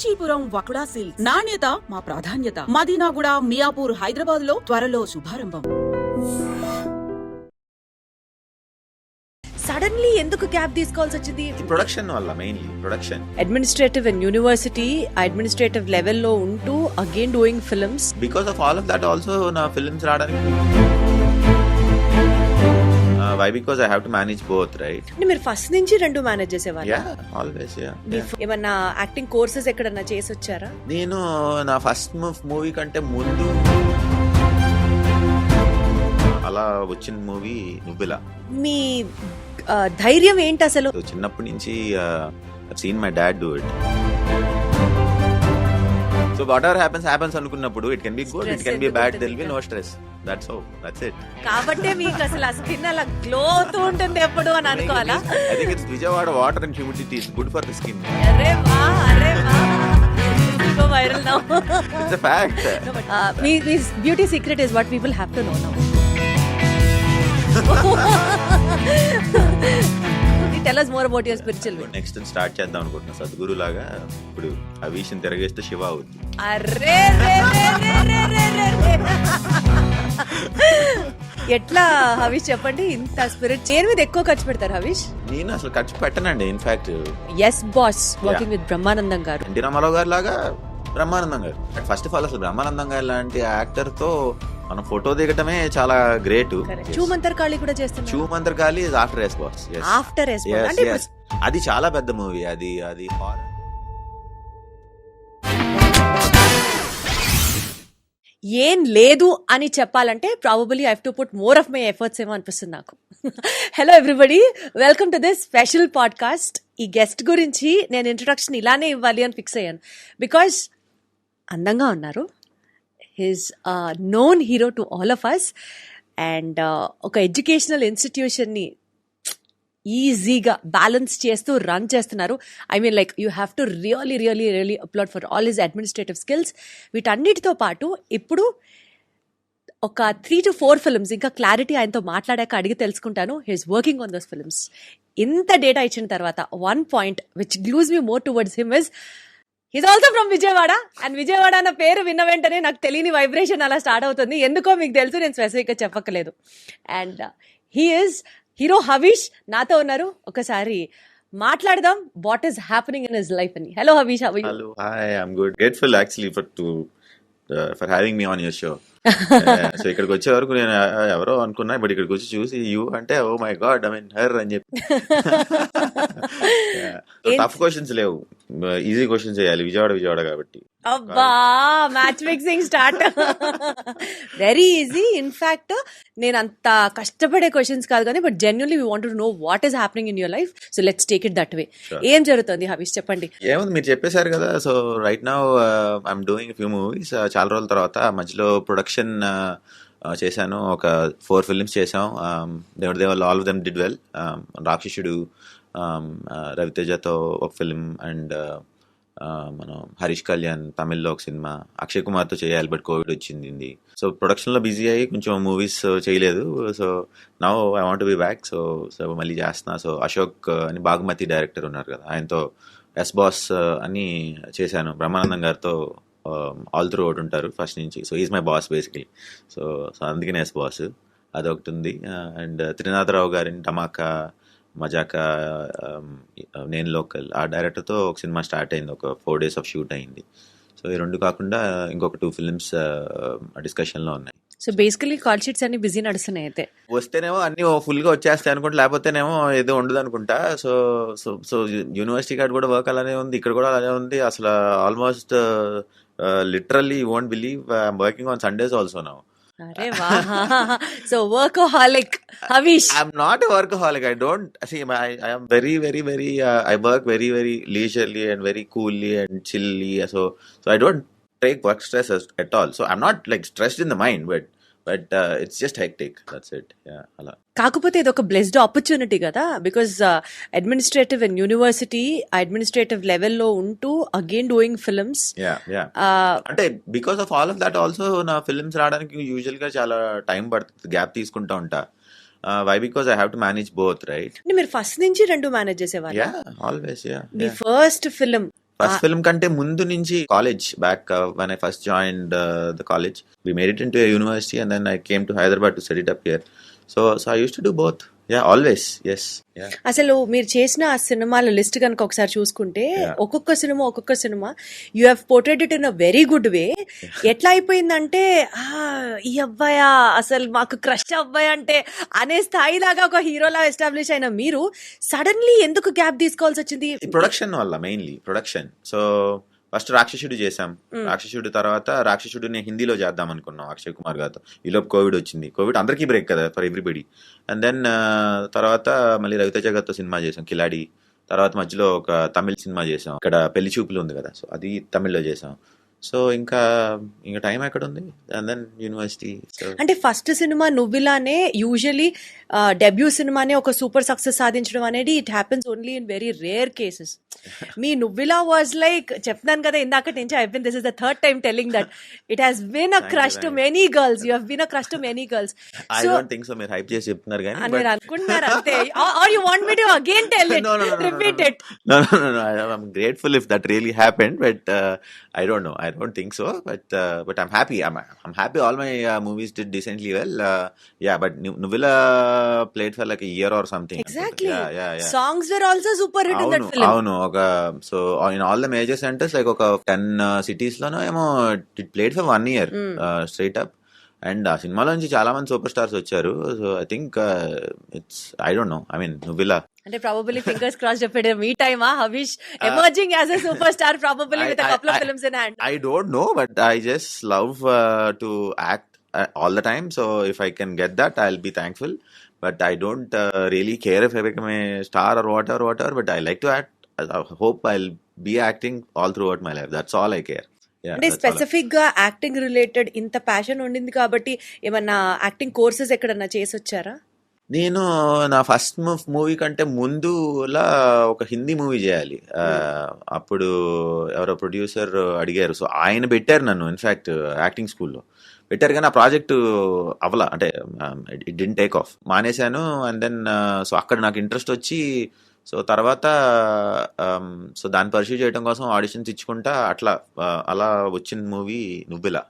Kanchipuram వకుడా silks నాణ్యత మా ప్రాధాన్యత. మదీనాగూడ, మియాపూర్, హైదరాబాద్ లో త్వరలో శుభారంభం. సడన్లీ ఎందుకు గ్యాప్ తీసుకోవాల్సి వచ్చింది? ప్రొడక్షన్ వల్ల, mainly production. Administrative and university administrative లెవెల్లో ఉంటూ again doing films. Because of all of that also నా ఫిల్మ్స్ రావడానికి why because I have to manage both, right? మీరు ఫస్ట్ నుంచి రెండు మేనేజ్ చేసేవారు? Yeah, always, yeah. ఏమన్నా యాక్టింగ్ కోర్సెస్ ఎక్కడన్నా చేసి వచ్చారా? నేను నా ఫస్ట్ మూవీ కంటే ముందు అలా వచ్చిన మూవీ నువ్విలా. మీ ధైర్యం ఏంటి అసలు? చిన్నప్పటి నుంచి I've seen my dad do it. So whatever happens అనుకున్నప్పుడు it can be good, it can be bad, there will be no stress. That's how, that's it. కాబట్టి మీకు అసలు ఆ స్కిన్ అలా గ్లో అవుతూ ఉంటుంది ఎప్పుడు అని అనుకోవాలా? I think it's Vijayawada water and humidity is good for the skin. అరే వా, అరే వా, go viral now. It's a fact. No, but me beauty secret is what people have to know now. Tell us more about your spiritual way. Next start చేద్దాం అనుకుంటున్నా సద్గురు లాగా. ఇప్పుడు ఆ విషయం తిరగేస్తే శివ అవుతుంది. అరే రే రే రే రే రే రే. ఎట్లా హవీష్ చెప్పండి, ఇంత స్పిరిట్ దేని మీద ఎక్కువ ఖర్చు పెడతారు హవీష్? నేను అసలు ఖర్చు పెట్టనండి. In fact yes boss working with Brahmanandam garu, NT Ramarao గారు లాగా బ్రహ్మానందం గారు. ఫస్ట్ ఆఫ్ ఆల్ అసలు బ్రహ్మానందం గారు లాంటి యాక్టర్ తో మనం ఫోటో దిగటమే చాలా గ్రేట్. చూమంతర్ కాళీ కూడా చేస్తున్నారు. చూమంతర్ కాళీ is after yes boss. After yes boss అంటే అది చాలా పెద్ద మూవీ. అది హారర్. ఏం లేదు అని చెప్పాలంటే probably I have to put more of my efforts ఏమో అనిపిస్తుంది నాకు. Hello everybody, welcome to this special podcast. ఈ గెస్ట్ గురించి నేను ఇంట్రొడక్షన్ ఇలానే ఇవ్వాలి అని ఫిక్స్ అయ్యాను. బికాజ్ అందంగా ఉన్నారు, he's known hero to all of us, and ఒక ఎడ్యుకేషనల్ ఇన్స్టిట్యూషన్ని ఈజీగా బ్యాలెన్స్ చేస్తూ రన్ చేస్తున్నారు. I mean like you have to really really really applaud for all his administrative skills. వీటన్నిటితో పాటు ఇప్పుడు ఒక 3 to 4 ఫిల్మ్స్, ఇంకా క్లారిటీ ఆయనతో మాట్లాడాక అడిగి తెలుసుకుంటాను. He's working on those films. ఇంత డేటా ఇచ్చిన తర్వాత one point which glues me more towards him is he's also from Vijayawada. And Vijayawada అన్న పేరు విన్న వెంటనే నాకు తెలియని వైబ్రేషన్ అలా స్టార్ట్ అవుతుంది. ఎందుకో మీకు తెలుసు, నేను స్పెసిఫిక్గా చెప్పక్కలేదు. And he is hero Havish నాతో ఉన్నారు. ఒకసారి మాట్లాడదాం what is happening in his life అని. Hello Havish, how are you? Hello, hi, I'm good. Grateful actually for having me on your show. So ఇక్కడికి వచ్చే వరకు నేను ఎవరో అనుకున్నా, బట్ ఇక్కడికి వచ్చి చూసి యూ అంటే oh my God, I mean her అని చెప్పి. టఫ్ క్వశ్చన్స్ లేవు, ఈజీ క్వశ్చన్స్ చేయాలి. విజయవాడ కాబట్టి. అబ్బా, match fixing start. Very easy. In fact నేను అంత కష్టపడే క్వశ్చన్స్ కాదు కానీ, but genuinely we want to know what is happening in your life. So let's take it that way. ఏం జరుగుతుంది హవీష్, చెప్పండి. ఏముంది, మీరు చెప్పేశారు కదా. So right now I'm doing few movies. చాలా రోజుల తర్వాత మధ్యలో ప్రొడక్షన్ చేశాను. ఒక 4 ఫిల్మ్స్ చేసాం. All of them did well. రాక్షసుడు, రవితేజతో ఒక ఫిల్మ్, అండ్ మనం హరీష్ కళ్యాణ్ తమిళ్లో ఒక సినిమా, అక్షయ్ కుమార్తో చేయాలి బట్ కోవిడ్ వచ్చింది. సో ప్రొడక్షన్లో బిజీ అయ్యి కొంచెం మూవీస్ చేయలేదు. So now I want be back. So మళ్ళీ చేస్తున్నా. సో అశోక్ అని బాగుమతి డైరెక్టర్ ఉన్నారు కదా, ఆయనతో ఎస్ బాస్ అని చేశాను. బ్రహ్మానందం గారితో ఆల్ త్రూ అవుట్ ఉంటారు ఫస్ట్ నుంచి. So is my boss basically. So అందుకనే ఎస్ బాస్ అదొకటి ఉంది. అండ్ త్రినాథరావు గారిని ధమాకా, మజాకా, నేను లోకల్, ఆ డైరెక్టర్తో ఒక సినిమా స్టార్ట్ అయింది. ఒక 4 days ఆఫ్ షూట్ అయింది. సో ఈ 2 కాకుండా ఇంకొక 2 ఫిల్మ్స్ డిస్కషన్లో ఉన్నాయి. సో బేసికలీ కాల్ షీట్స్ అన్ని బిజీ నడుస్తున్నాయి. అయితే వస్తేనేమో అన్ని ఫుల్గా వచ్చేస్తాయి అనుకుంటా, లేకపోతేనేమో ఏదో ఉండదు అనుకుంటా. So so so university card కూడా వర్క్ అలానే ఉంది, ఇక్కడ కూడా అలానే ఉంది. అసలు almost literally you won't believe I'm working on Sundays also now. అరే వాహ్, so workaholic Havish. I'm not a workaholic. I don't see. I am very, very, very. I work very, very leisurely and very coolly and chilly. So I don't take work stress at all. So I'm not like stressed in the mind, but it's just hectic. That's it. Yeah. Ala. కాకపోతే ఇది ఒక blessed opportunity కదా, because administrative and university administrative లెవెల్లో ఉంటూ again doing films. అంటే because of all of that also నా films రావడానికి usual గా చాలా టైం పడుతుంది, గ్యాప్ తీసుకుంటా ఉంటా. Why because I have to manage both, right? మీరు ఫస్ట్ నుంచి రెండు మేనేజ్ చేసేవారు? ఆల్వేస్. మీ ఫస్ట్ ఫిల్మ్ ఫస్ట్ ఫిల్మ్ కంటే ముందు నుంచి college back when I first joined the college, we made it into a university and then I came to Hyderabad to set it up here. So I used to do both. Yeah, always. Yes. Yeah. అసలు మీరు చేసిన ఆ సినిమాల list కనుక ఒకసారి చూసుకుంటే ఒక్కొక్క సినిమా you have portrayed it in a very good way. ఎట్లా అయిపోయిందంటే ఈ అబ్బాయా అసలు మాకు క్రష్ అబ్బాయి అంటే అనే స్థాయిలాగా ఒక హీరోలా ఎస్టాబ్లిష్ అయిన మీరు సడన్లీ ఎందుకు గ్యాప్ తీసుకోవాల్సి వచ్చింది? ప్రొడక్షన్ వల్ల, మెయిన్లీ ప్రొడక్షన్. సో ఫస్ట్ రాక్షసుడు చేసాం. రాక్షసుడు తర్వాత రాక్షసుడిని హిందీలో చేద్దాం అనుకున్నాం అక్షయ్ కుమార్ గారితో. ఈలోపు కోవిడ్ వచ్చింది. కోవిడ్ అందరికీ బ్రేక్ కదా, ఫర్ ఎవ్రీబడి. అండ్ దెన్ తర్వాత మళ్ళీ రవితేజ గారితో సినిమా చేసాం కిలాడి. తర్వాత మధ్యలో ఒక తమిళ్ సినిమా చేసాం, ఇక్కడ పెళ్లి చూపులు ఉంది కదా, సో అది తమిళ్లో చేసాం. సో ఇంకా టైం ఎక్కడ ఉంది. And then university. అంటే ఫస్ట్ సినిమా నువ్విలానే యూజువలీ డెబ్యూ సినిమానే ఒక సూపర్ సక్సెస్ సాధించడం అనేది it happens only in very rare cases. మీ నువ్విలా వాజ్ లైక్ చెప్తున్నాను కదా ఇందాక నుంచి I been this is the third time telling that it has been a crush to many girls. You have been a crush to many girls. I don't think so. మీరు hype చేసి చెప్తున్నారు కానీ మీరు అనుకుంటున్నారు అంతే. Are you want me to again tell it, repeat it? No. I'm grateful if that really happened, but I don't know. I don't think so. But I'm happy. I'm happy. All my movies did decently well. Yeah, but Nuvila played for like a year or something. Exactly. Yeah. Songs were also super hit in that film. Avunu. So in all the major centers, like 10 cities లోనో ఏమో it played for 1 year straight up. And ఆ సినిమాలో నుంచి చాలా మంది super stars వచ్చారు. So I think it's, I don't know, I mean నువ్విలా అంటే ప్రాబబుల్లీ ఫింగర్స్ క్రాస్ చెప్పాడు మీ టైమా Havish emerging as a super star probably with a couple of films in hand? I don't know, but I just love to act all the time. So if I can get that, I'll be thankful. But I don't really care if I become a star or whatever. But I like to act. I hope I'll be acting all throughout my life. That's all I care. అంటే specific గా acting related ఇంత passion ఉండింది కాబట్టి ఏమన్నా acting courses ఎక్కడన్నా చేసి వచ్చారా? నేను నా ఫస్ట్ మూవీ కంటే ముందులా ఒక హిందీ మూవీ చేయాలి. అప్పుడు ఎవరో ప్రొడ్యూసర్ అడిగారు. సో ఆయన పెట్టారు నన్ను ఇన్ఫాక్ట్ యాక్టింగ్ స్కూల్లో పెట్టారు, కానీ ఆ ప్రాజెక్ట్ అవలా, అంటే ఇట్ డిడ్ంట్ టేక్ ఆఫ్, మానేశాను. అండ్ దెన్ సో అక్కడ నాకు ఇంట్రెస్ట్ వచ్చి, సో తర్వాత సో దాన్ని పర్సూ చేయడం కోసం ఆడిషన్స్ ఇచ్చుకుంటా అలా వచ్చిన మూవీ నువ్విలా.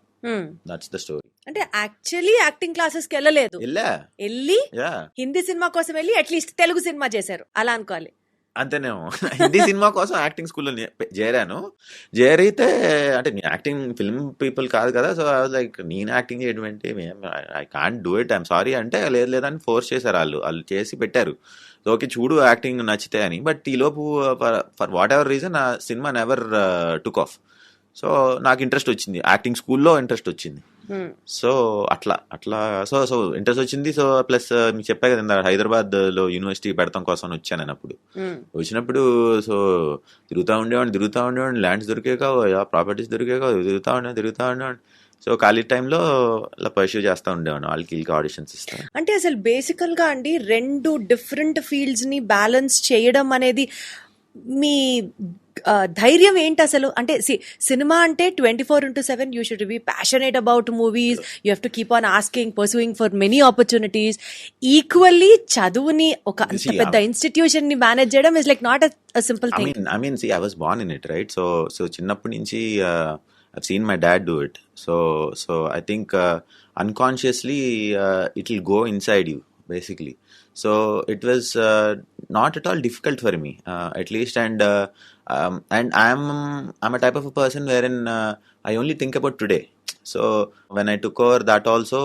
That's the story. అంటే యాక్చువల్లీ యాక్టింగ్ క్లాసెస్ కి వెళ్ళి హిందీ సినిమా కోసం వెళ్ళి అట్లీస్ట్ తెలుగు సినిమా చేశారు అలా అనుకోవాలి. అంతేనేమో. హిందీ సినిమా కోసం యాక్టింగ్ స్కూల్లో చేరాను. చేరితే అంటే యాక్టింగ్ ఫిల్మ్ పీపుల్ కాదు కదా. సో లైక్ నేను యాక్టింగ్ చేయడం ఏంటి, I can't do it, I'm sorry అంటే లేదని ఫోర్స్ చేశారు. వాళ్ళు చేసి పెట్టారు. ఓకే చూడు యాక్టింగ్ నచ్చితే అని. బట్ ఈలోపు ఫర్ వాట్ ఎవర్ రీజన్ ఆ cinema never took off. So నాకు ఇంట్రెస్ట్ వచ్చింది, యాక్టింగ్ స్కూల్లో ఇంట్రెస్ట్ వచ్చింది. సో అట్లా సో ఇంట్రెస్ట్ వచ్చింది. సో ప్లస్ మీకు చెప్పా కదా హైదరాబాద్ లో యూనివర్సిటీ పెడతాం కోసం వచ్చాను నేను. అప్పుడు వచ్చినప్పుడు సో తిరుగుతూ ఉండేవాడిని, ల్యాండ్స్ దొరికేగా, ప్రాపర్టీస్ దొరికేగా, తిరుగుతూ ఉండేవాడిని. సో ఖాళీ టైంలో ఇలా పర్స్యూ చేస్తూ ఉండేవాడిని, వాళ్ళకి ఆడిషన్స్ ఇస్తాను. అంటే అసలు బేసికల్ గా అండి 2 డిఫరెంట్ ఫీల్డ్స్ ని బ్యాలెన్స్ చేయడం అనేది మీ ధైర్యం ఏంటి అసలు? అంటే సినిమా అంటే 24/7 you should be passionate about movies, you have to keep on asking, pursuing for many opportunities. Equally చదువుని ఒక అంత పెద్ద ఇన్స్టిట్యూషన్ ని మేనేజ్ చేయడం is like not a simple thing. I mean, see, I was born in it, right? So చిన్నప్పటి నుంచి I've seen my dad do it. So I think unconsciously it will go inside you basically. So it was not at all difficult for me, at least, and I'm a type of a person wherein I only think about today. So when I took over that also,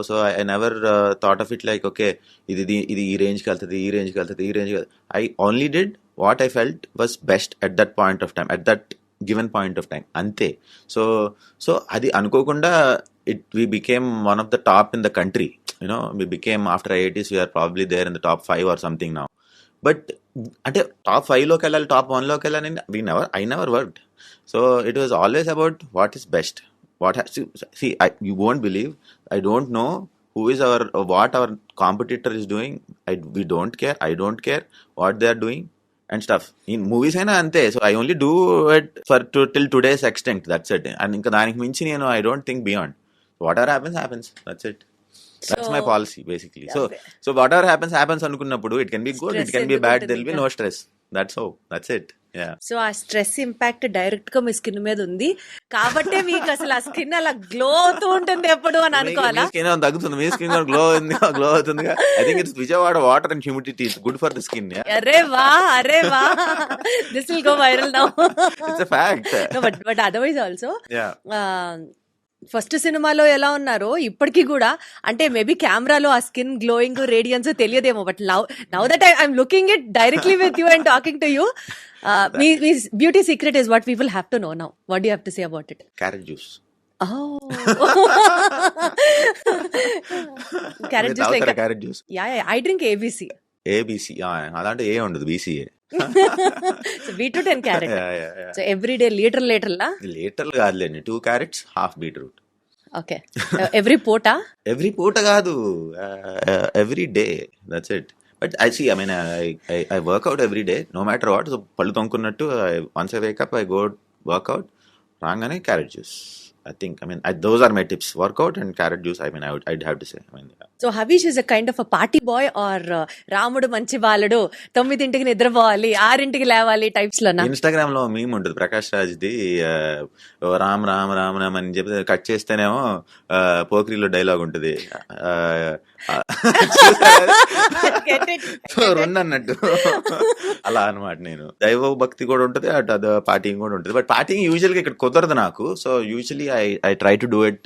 so I never thought of it like, okay, ఇది ఈ range కి వెళ్తుంది. I only did what I felt was best at that point of time, at that given point of time, ante. So అది అనుకోకుండా we became one of the top in the country. We became, after IITs we are probably there in the top 5 or something now. But అంటే top 5 లోకి వెళ్ళాలి, top 1 లోకి వెళ్ళాలి, I never worked. So it was always about what is best. You won't believe, I don't know who is what our competitor is doing. We don't care, I don't care what they are doing and stuff. In movies అయినా అంతే. So I only do it till today's extent, that's it. And ఇంకా దానికి మించి నేను I don't think beyond. Whatever happens, that's it. That's my policy basically. So whatever happens అనుకున్నప్పుడు it can be good, it can be bad, there will be no stress. that's it. Yeah. So ఆ stress impact direct గా మీ skin మీద ఉంది కాబట్టే మీకు అసలు ఆ skin అలా గ్లో అవుతూ ఉంటుంది ఎప్పుడు అని అనుకోవాలా? మీ స్కిన్ తగ్గుతుంది, మీ స్కిన్ గ్లో అవుతుంది. I think it's Vijayawada water and humidity it's good for the skin. అరే వా this will go viral now. It's a fact. But otherwise also Yeah. First సినిమాలో ఎలా ఉన్నారో ఇప్పటికీ కూడా, అంటే మేబీ కెమెరాలో ఆ స్కిన్ గ్లోయింగ్ రేడియన్స్ తెలియదేమో, but now that I'm looking it directly with you and talking to you, me beauty secret is what people have to know now. What do have to say about it? Carrot juice. Carrot juice like carrot juice. I drink ABC. ABC. అలాంటి ఏ ఉండదు, BCA. So beetroot and carrot. So every day litre లీటర్లు కాదులేండి, 2 carrots, half beetroot. Okay. Every పూటా? Every పూట కాదు, every day. That's it. But I see, I mean I work out every day, no matter what. So పళ్ళు తొంకున్నట్టు once I wake up I go work out, రాగానే carrot juice. I think, I mean, those are my tips. Workout and carrot juice, I mean, I'd have to say. I mean, yeah. So Havish is a kind of a party boy or రాముడు మంచి బాలుడు, 9ంటికి నిద్రపోవాలి 6ంటికి లేవాలి types లోనా? Instagram లో meme ఉంటుంది Prakash Raj the, Ram Ram Ram Ram అని చెప్పి కట్ చేస్తేనేమో పోక్రీలో డైలాగ్ ఉంటుంది, రెండు అన్నట్టు. అలా అనమాట. నేను దైవ భక్తి కూడా ఉంటుంది, అటు అది పార్టీయింగ్ కూడా ఉంటుంది. బట్ పార్టీయింగ్ యూజువల్ గా ఇక్కడ కుదరదు నాకు. So usually I try to do it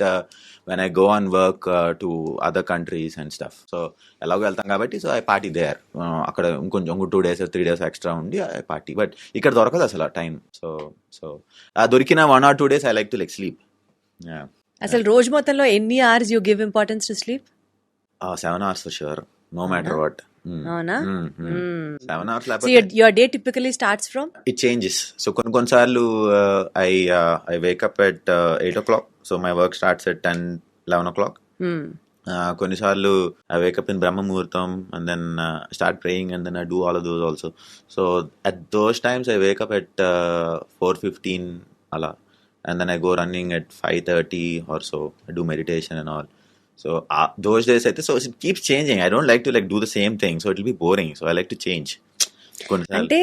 when I go on work to other countries and stuff. So ఎలాగో వెళ్తాం కాబట్టి, సో ఐ పార్టీ దేర్. అక్కడ ఇంకొంచెం 2 days 3 days ఎక్స్ట్రా ఉండి ఐ పార్టీ. బట్ ఇక్కడ దొరకదు అసలు టైం. సో దొరికిన 1 or 2 days I like to like sleep. Yeah. అసలు రోజు మొత్తంలో ఎన్ని hours you give importance to sleep? 7 hours for sure, no matter what. అవునా? 7 hours So లేకపోతే your day typically starts from? it changes. So కొన్నిసార్లు I wake up at 8 o'clock. So my work starts at 10-11 o'clock. కొన్నిసార్లు I wake up in Brahma Muhurtam and then start praying and then I do all of those also. So at those times I wake up at 4:15 ala, and then I go running at 5:30 or so. I do meditation and all. So those days అయితే, so it keeps changing. I don't like to like do the same thing, so it will be boring. So I like to change. అంటే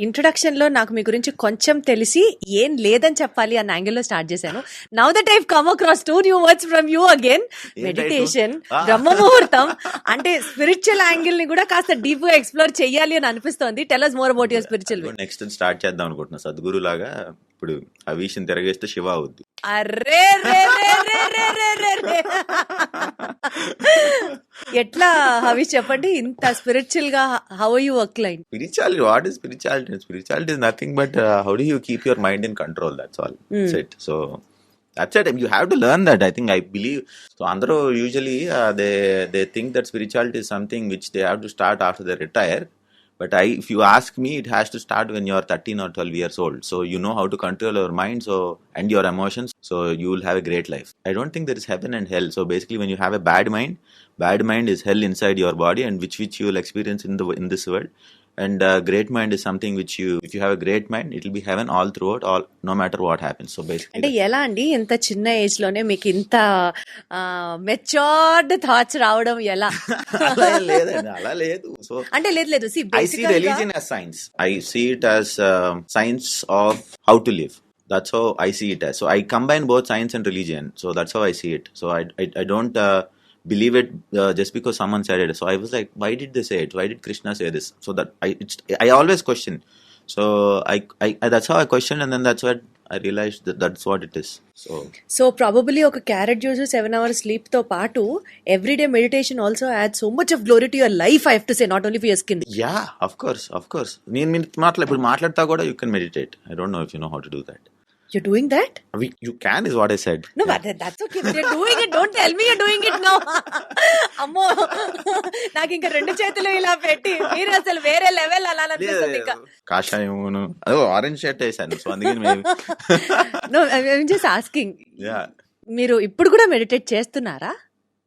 introduction లో నాకు మీ గురించి కొంచెం తెలిసి ఏం లేదని చెప్పాలి అన్న యాంగిల్ లో స్టార్ట్ చేశాను. Now that I've come across 2 new words from you again. Meditation, Brahma muhurtam, అంటే స్పిరిచువల్ యాంగిల్ ని కూడా కాస్త డీప్ గా ఎక్స్ప్లోర్ చెయ్యాలి అని అనిపిస్తోంది. Tell us more about your spiritual way. Next start చేద్దాం అనుకుంటున్నా, సద్గురు లాగా. ఇప్పుడు అవిష్ తిరగేస్తే శివ అవుద్ది. అర్రే ఎట్లా హవిష్ చెప్పండి, ఇంత స్పిరిచువల్ గా how you work line? Spirituality, what is spirituality? Spirituality is nothing but how do you keep your mind in control? That's all. That's it. So that's it. You have to learn that. I think, I believe. So andro usually they think that spirituality is something which they have to start after they retire. But if you ask me, it has to start when you are 13 or 12 years old. So you know how to control your mind and your emotions. So you will have a great life. I don't think there is heaven and hell. So basically, when you have a bad mind is hell inside your body, and which you will experience in this world. And great mind is something which if you have a great mind, it will be heaven all throughout, no matter what happens. So basically, అంటే ఎలా అండి ఇంత చిన్న age లోనే మీకు ఇంత matured thoughts రావడం ఎలా? అలా లేదు. సో అంటే లేదు I see religion as science. I see it as science of how to live. That's how I see it as. So I combine both science and religion. So that's how I see it. So I don't believe it just because someone said it. So I was like, why did they say it? Why did Krishna say this? So that I always question. So I that's how I question, and then that's what I realized that's what it is. So probably ఒక carrot juice 7 hours sleep తో పాటు everyday meditation also add so much of glory to your life. I have to say, not only for your skin. Yeah, of course. నేను ఇప్పుడు మాట్లాడతా కూడా you can meditate. I don't know if you know how to do that. You're doing that? You can is what I said. No, but that's okay. But you're doing it. Don't tell me you're doing it now. అమ్మో, నాకు ఇంకా 2 చేతులు ఇలా పెట్టి మీరు అసలు వేరే level అలా అనిపిస్తుంది. కాషాయమును అదో ఆరెంజ్ షర్ట్ వేసాను, సో అందుకని No, I'm just asking. Yeah. మీరు ఇప్పుడు కూడా మెడిటేట్ చేస్తున్నారా?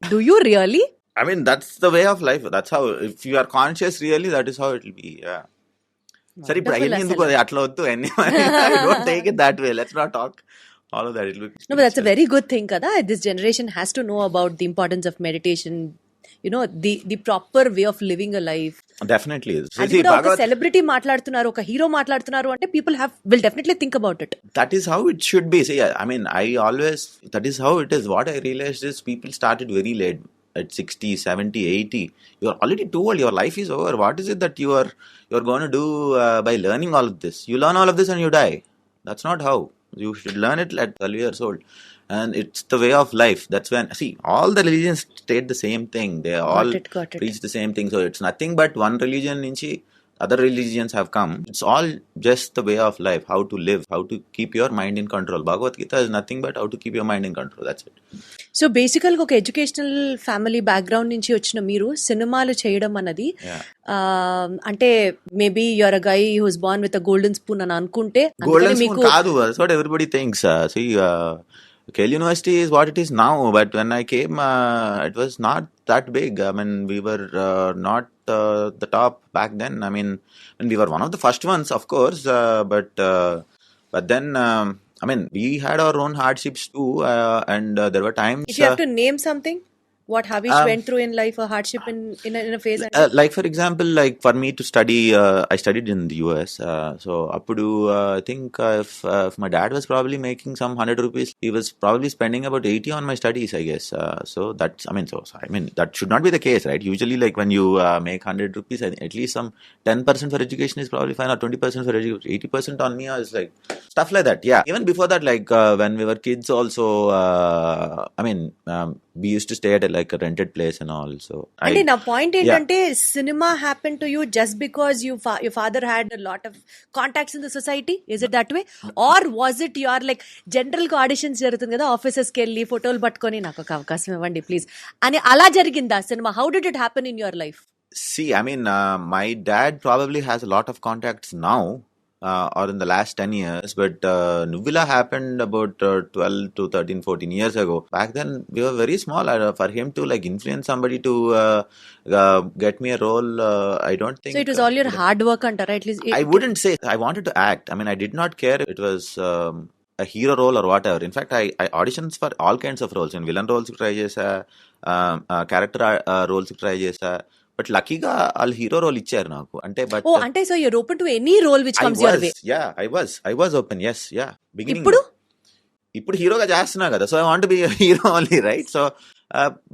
Do you really? I mean, that's the way of life. That's how, if you are conscious really, that is how it will be. Yeah. సరే, ఇప్పుడు అయ్యింది ఎందుకు అది అట్లా వద్దు. Don't take it that way. Let's not talk all of that. It will be. No, but that's a very good thing, kada. This generation has to know about the importance of meditation, the proper way of living a life. Definitely. అది కూడా ఒక celebrity మాట్లాడుతున్నారు, ఒక hero మాట్లాడుతున్నారు అంటే people will definitely think about it. That is how it should be. See, I mean, that is how it is. What I realized is people started very late, at 60, 70, 80. You are already too old. Your life is over. What is it that you're going to do by learning all of this? You learn all of this and you die. That's not how. You should learn it at 12 years old. And it's the way of life. That's when, see, all the religions state the same thing. They all Got it. preach the same thing. So it's nothing but one religion nunchi other religions have come. It's all just the way of life, how to live, how to keep your mind in control. Bhagavad Gita is nothing but how to keep your mind in control. That's it. So బేసికల్గా ఒక educational family background నుంచి వచ్చిన మీరు సినిమాలు చేయడం అన్నది అంటే maybe your a guy who's born with a golden spoon అని అనుకుంటే Golden spoon kaadu. That's what everybody thinks. See, Kale University is what it is now, but when I came, it was not that big. I mean, we were not the top back then. I mean, we were one of the first ones, of course, but then, I mean, we had our own hardships too, and there were times. If you have to name something, what Havish went through in life, a hardship in a phase. Like for example, like for me to study, I studied in the US. So appudu, I think if my dad was probably making some 100 rupees, he was probably spending about 80 on my studies, I guess. So that's, I mean, that should not be the case, right? Usually, like when you make 100 rupees, at least some 10% for education is probably fine, or 20% for education. 80% on me is like stuff like that. Yeah. Even before that, like when we were kids, also, I mean, we used to stay at like a rented place and all. So అంటే నా point ఏంటంటే cinema happen to you just because your father had a lot of contacts in the society, is it that way or was it your like general గా auditions జరుగుతుంది కదా, offices కి వెళ్ళి ఫోటోలు పట్టుకొని నాకు ఒక అవకాశం ఇవ్వండి ప్లీజ్ అని, అలా జరిగిందా cinema? How did it happen in your life? See, I mean, my dad probably has a lot of contacts now, or in the last 10 years, but Nuvila happened about 12 to 13, 14 years ago. Back then, we were very small. For him to like influence somebody to get me a role, I don't think. So it was all your hard work antara, at least. I wouldn't say I wanted to act. I mean, I did not care if it was a hero role or whatever. In fact, I auditions for all kinds of roles. In villain roles try chesa, character roles try chesa. But లక్కీగా వాళ్ళు hero role ఇచ్చారు నాకు. అంటే but అంటే so you're open to any role which comes your way. Yeah, I was open. yes, yeah. Beginning ఇప్పుడు హీరోగా చేస్తున్నా కదా, so I want be hero only, right? So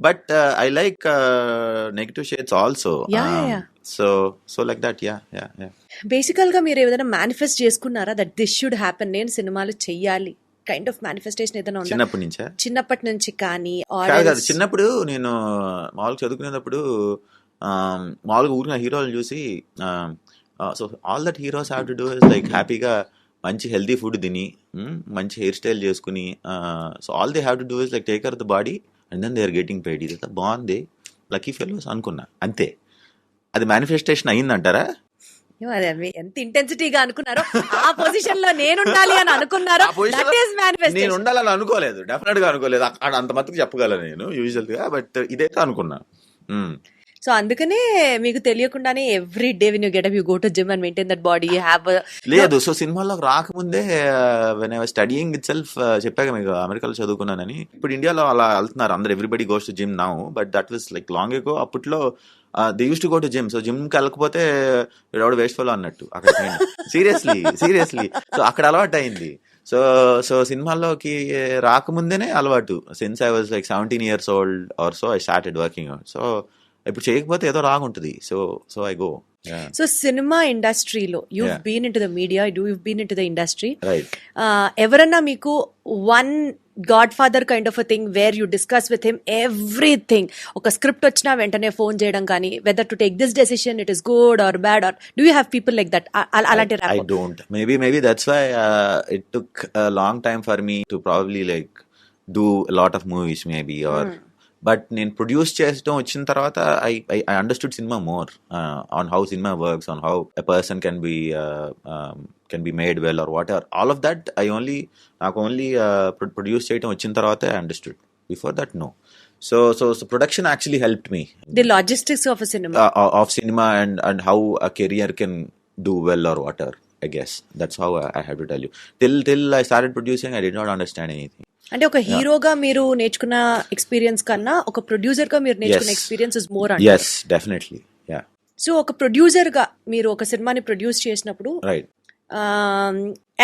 but I like negative shades also. So like that. Yeah. Basically గా మీరు ఏదైనా manifest చేసుకున్నారా that this should happen, నేను సినిమాలు చెయ్యాలి కైండ్ ఆఫ్ మేనిఫెస్టేషన్ ఏదైనా ఉందా? చిన్నప్పటి నుంచి కానీ? చిన్నప్పుడు నేను మామూలుగా చదువుకునేటప్పుడు మామూలుగా ఊరిన హీరోలు చూసి, so all that heroes have to do is like హ్యాపీగా మంచి హెల్తీ ఫుడ్ తిని మంచి హెయిర్ స్టైల్ చేసుకుని, so all they have to do is like take care of the body and then they are getting paid. ఇది బాగుంది, lucky fellows అనుకున్నా, అంతే. అది మేనిఫెస్టేషన్ అయ్యిందంటారా? ఎంత ఇంటెన్సిటీగా అనుకున్నారో, ఆ పొజిషన్ లో నేను ఉండాలి అని అనుకున్నారో, నేను ఉండాలని అనుకోలేదు, డెఫినెట్ గా అనుకోలేదు. అక్కడ అంత మట్టుకు చెప్పగలను నేను యూజువల్ గా, బట్ ఇదైతే అనుకున్నా. సో అందుకనే మీకు తెలియకుండానే every day when you get up you go to gym and maintain that body you have. లేదు, సో సినిమాలోకి రాకముందే when I was studying itself, చెప్పాక మీకు అమెరికాలో చదువుకున్నానని. ఇప్పుడు ఇండియాలో అలా వెళ్తున్నారు అందరు, everybody goes to gym now, but that was like long ago. అప్పట్లో they use to go to gym. So gym కి వెళ్ళకపోతే ఎవడు వేస్ట్ ఫెలో అన్నట్టు అక్కడ. సీరియస్లీ సో అక్కడ అలవాటు అయింది. సో సినిమాల్లోకి రాకముందేనే అలవాటు. Since I was like 17 years old or so I started working out. So ఇప్పుడు చేయకపోతే ఏదో రాగుంటుంది. So I go. So cinema ఇండస్ట్రీలో you've been into the media, you've been into the industry, right? ఎవరన్నా మీకు one godfather kind of a thing where you discuss with him everything, ఒక script వచ్చినా వెంటనే ఫోన్ చేయడం కానీ, whether to take this decision it is good or bad, or do you have people like that? అలాంటి I don't. Maybe that's why it took a long time for me to probably like do a lot of movies maybe, or but నేను produce చేయడం వచ్చిన తర్వాత I understood cinema more on how cinema works, on how a person can be made well or whatever. All of that నాకు only produce చేయడం వచ్చిన తర్వాత I understood. Before that no. So production actually helped me. The logistics of cinema and how a career can do well or whatever. I guess that's how I have to tell you. Till I started producing, I did not understand anything. అంటే ఒక హీరోగా మీరు నేర్చుకున్న experience కన్నా ఒక producer గా మీరు నేర్చుకున్న Yes. Experience is more Yes, definitely. Yeah, so ఒక ప్రొడ్యూసర్ గా మీరు ఒక సినిమాని ప్రొడ్యూస్ చేసినప్పుడు right.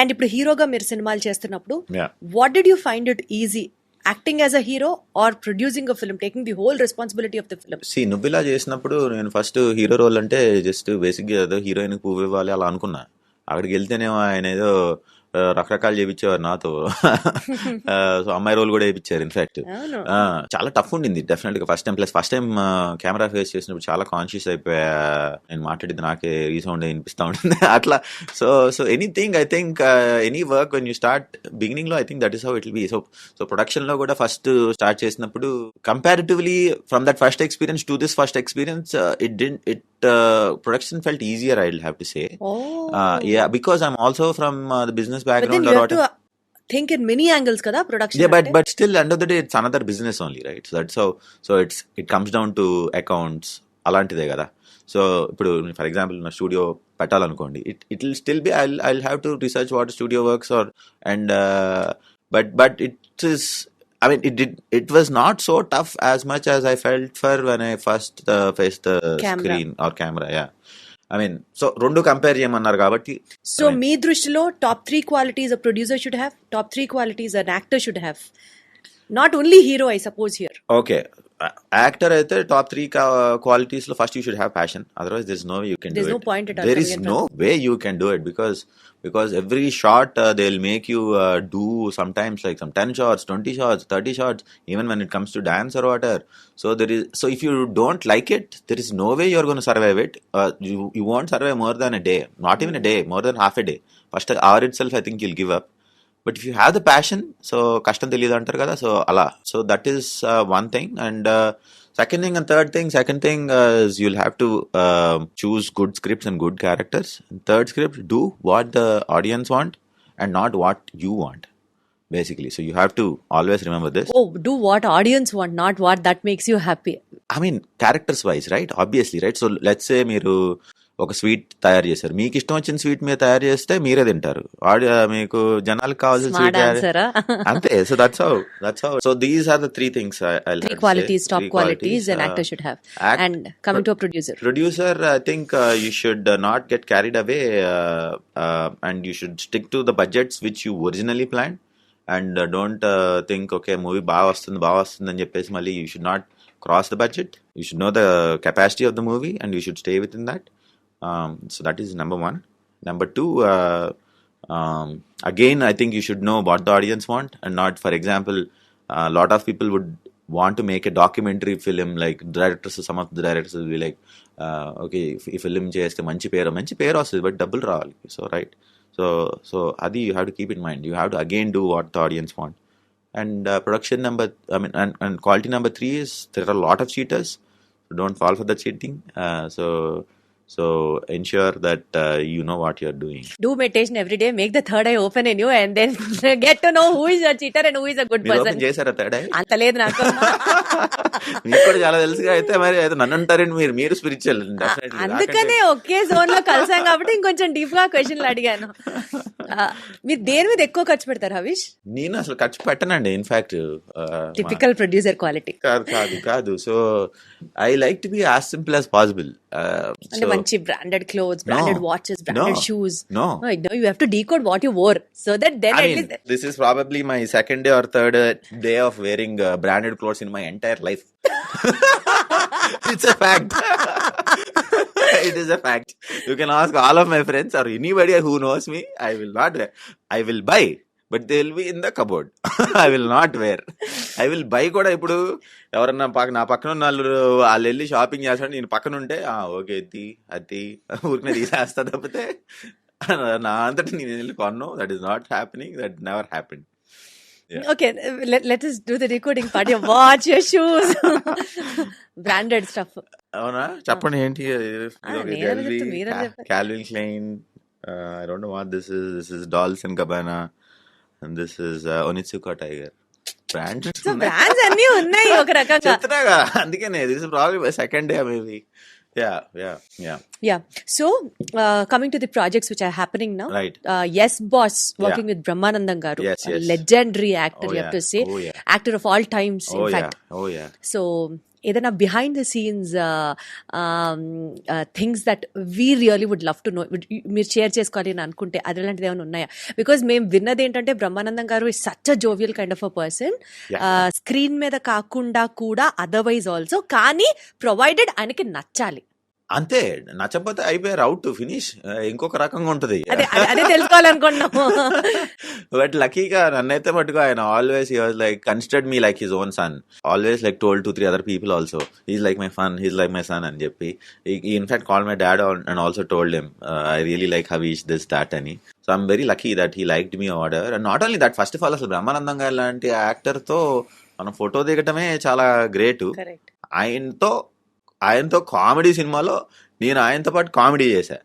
అండ్ ఇప్పుడు హీరోగా మీరు సినిమాలు చేస్తున్నప్పుడు Yeah. What did you find it easy acting as a hero or producing a film taking the whole responsibility of the film? నువ్విలా చేసినప్పుడు నేను ఫస్ట్ హీరో రోల్ అంటే జస్ట్ బేసిక్గా ఏదో హీరోయిన్ పువ్వు ఇవ్వాలి అలా అనుకున్నా. అక్కడికి వెళ్తేనేమో ఆయన ఏదో రకరకాలు చేయించేవారు నాతో. సో అమ్మాయి రోల్ కూడా వేయించారు ఇన్ఫాక్ట్. అవును. చాలా టఫ్ ఉండింది డెఫినెట్ గా first time. Plus first time camera face చేసినప్పుడు చాలా కాన్షియస్ అయిపోయా. నేను మాట్లాడింది నాకే రీసౌండ్ వినిపిస్తా ఉంటుంది అట్లా. So anything I think any work when you start beginning లో I think that is how it will be. So production లో కూడా ఫస్ట్ స్టార్ట్ చేసినప్పుడు comparatively from that first experience to this first experience production felt easier, I'll have to say. Yeah, because I'm also from the business But then background. you have to think in many angles kada production. Yeah, but still end of the day it's another business only, right? So that's how. So it comes down to accounts అలాంటిదే కదా. So ఇప్పుడు for example నా studio పెట్టాలనుకోండి, it will still be I have to research what studio works are and but it is I mean, it was not so tough as much as I felt for when I first faced the Camera. screen or camera. Yeah, I mean, so రెండు compare చేయమన్నారు కాబట్టి. So మీ దృష్టిలో top 3 qualities a producer should have, top 3 qualities an actor should have, not only hero I suppose here. Okay, actor అయితే top 3 qualities లో first you should have passion. Otherwise there's no way you can do There's it. no point at all There is coming in no way you can do it because every shot they'll make you do sometimes like some 10 shots, 20 shots, 30 shots, even when it comes to dance or whatever. So if you don't like it, there is no way you're going to survive it. You won't survive more than a day, not even a day, more than half a day. First hour itself I think you'll give up. But if you have the passion, so కష్టం తెలియదు అంటారు కదా, so అలా. So that is one thing. And second thing is you'll have to choose good scripts and good characters. And third script, do what the audience want and not what you want, basically. So you have to always remember this. Oh, do what audience want, not what that makes you happy. I mean, characters wise, right? Obviously, right? So let's say మీరు ఒక sweet తయారు చేశారు, మీకు ఇష్టం వచ్చిన sweet మీరు తయారు చేస్తే మీరే తింటారు. మీకు జనాలకు కావాల్సిన Smart స్వీట్ answer, అంతే. So that's how. So these are the 3 things I'll 3 qualities, top qualities an actor should have. And coming to a producer, I think you should not get carried away and you should stick to the budgets which you originally planned and don't think okay movie బాగా వస్తుంది అని చెప్పేసి మళ్ళీ you should not cross the budget. You should know the capacity of the movie and you should stay within that. So that is number 1. Number 2, again I think you should know what the audience want and not, for example, a lot of people would want to make a documentary film, like some of the directors will be like okay ఈ film చేస్తే మంచి పేరు వస్తుంది but డబ్బులు రావాలి. So right, so అది you have to keep in mind. You have to again do what the audience want. And production number, and quality number 3 is there are a lot of cheaters, so don't fall for the cheating. So ensure that you know what you're doing. do meditation every day, make the third eye open in you and then get to know who is a cheater and who is a good మీరు person. Open చేశారా third I? అంత లేదు నాకు. మీకు కూడా చాలా తెలుసుగా అయితే మరి అయితే నన్ను అంటారండి మీరు స్పిరిచువల్. అందుకనే ఒకే జోన్ లో కలిసాం కాబట్టి ఇంకొంచెం డీప్ గా క్వశ్చన్లు అడిగాను. మీరు దేని మీద ఎక్కువ ఖర్చు పెడతారు హరీష్? నేను అసలు ఖర్చు పెట్టనండి. ఇన్ఫాక్ట్ టిపికల్ ప్రొడ్యూసర్ క్వాలిటీ కాదు. So I like to be as simple as possible. అంటే మంచి branded clothes, branded watches, branded shoes. No, you have to decode what you wore so that then I at mean, least this is probably my second day or third day of wearing branded clothes in my entire life. It's a fact. It is a fact. You can ask all of my friends or anybody who knows me. I will buy, but they will be in the cupboard. I will not wear. I will buy కూడా. ఇప్పుడు ఎవరన్నా నా పక్కన ఉన్న వాళ్ళు వెళ్ళి shopping చేస్తాడు, నేను పక్కన ఉంటే ఓకే అది ఊరికనే తీసేస్తా తప్పితే నా అంతటా నేను వెళ్ళి కొన్నాను. That is not happening. That never happened. okay, let us do the decoding part. Your watch, your shoes, branded stuff. అవునా? చెప్పండి ఏంటి? మీరే చెప్పండి. Calvin Klein. I don't know what this is. This is Dolce & Gabbana and this is Onitsuka Tiger. Brands. So brands అన్ని ఉన్నాయి ఒక రకంగా. చెప్తున్నాగా, అందుకనే this is probably my second day maybe. Yeah. So, coming to the projects which are happening now. Right. Yes Boss, working with Brahmanandam Garu. Yes, A yes. legendary actor, Oh, you yeah. have to say. Oh, yeah. Actor of all times, in fact. Oh yeah. So ఏదైనా behind the scenes things that we really would love to know, మీరు share చేసుకోవాలి అని అనుకుంటే అది అలాంటిది ఏమైనా ఉన్నాయా? Because మేము విన్నది ఏంటంటే బ్రహ్మానందం గారు is such a jovial kind of a person, screen మీద కాకుండా కూడా అదర్వైజ్ ఆల్సో, కానీ ప్రొవైడెడ్ ఆయనకి నచ్చాలి. అంతే, నచ్చకపోతే అయిపోయారు, అవుట్, ఫినిష్. ఇంకొక రకంగా ఉంటది. అదే తెలుసుకోవాలనుకున్నాము. బట్ లక్కీగా నన్నైతే మటుకు ఆయన always he was like considered me like his own son. Always like told 2-3 other people also he's like my fun, he's like my son అని చెప్పి. In fact call my dad and also told him I really like Havish this that అని. So I'm very lucky that he liked me order. And not only that, first of all అసలు బ్రహ్మానందం గారు లాంటి actor తో మనం photo దిగటమే చాలా great. ఆయనతో comedy సినిమాలో నేను ఆయనతో పాటు కామెడీ చేశా.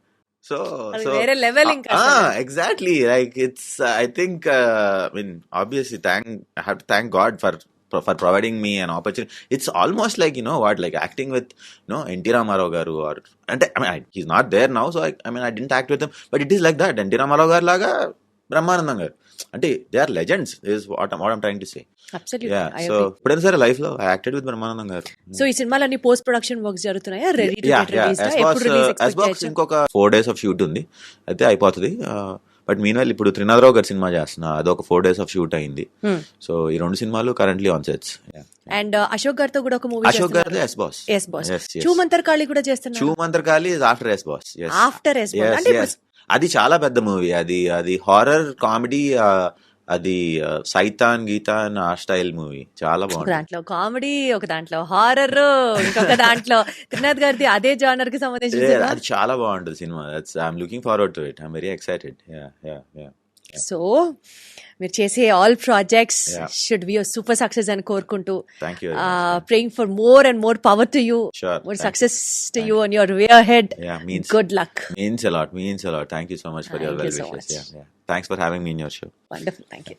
సో వేరే లెవెల్ ఇంకా. Exactly, like it's I think obviously I have to thank God for providing me an opportunity. It's almost like, like acting with NT Ramarao garu, or ante he's not there now, so I didn't act with him, but it is like that. NT Ramarao garu laga Brahmanandam garu అంటే they are legends is what I'm trying to say. So ఇప్పుడైనా సరే life లో I acted with Brahmanandam గారు. So ఈ సినిమాలన్నీ post production works జరుగుతున్నాయా? ఇంకొక 4 days of shoot ఉంది, అయితే అయిపోతుంది. బట్ మీన్ వైల్ ఇప్పుడు త్రినాథరావు గారి సినిమా చేస్తున్నా, అదొక 4 days ఆఫ్ షూట్ అయింది. సో ఈ 2 సినిమాలు currently on sets. And Ashok గారితో కూడా ఒక మూవీ, అశోక్ గారిది ఎస్ బాస్. చూమంతర్కాళి కూడా చేస్తున్నారు. Chhoomantarkali is after yes boss. After yes boss అంటే అది చాలా పెద్ద మూవీ. అది హారర్ కామెడీ, అది సైతాన్ గీతాన్ ఆ స్టైల్ మూవీ, చాలా బాగుంది. దాంట్లో కామెడీ, ఒక దాంట్లో హారర్, ఇంకొక దాంట్లో త్రినాథ్ గారిది అదే జానర్ కి సంబంధించి. అది చాలా బాగుంటుంది cinema. I'm looking forward to it. I'm very excited. So మీరు చేసే all projects should be super success అని కోరుకుంటూ, praying for more and more power to you, more success to you on your way ahead. Good luck. Means a lot. Thank you so much for your well wishes. Thanks for having me in your show. Wonderful. Thank you.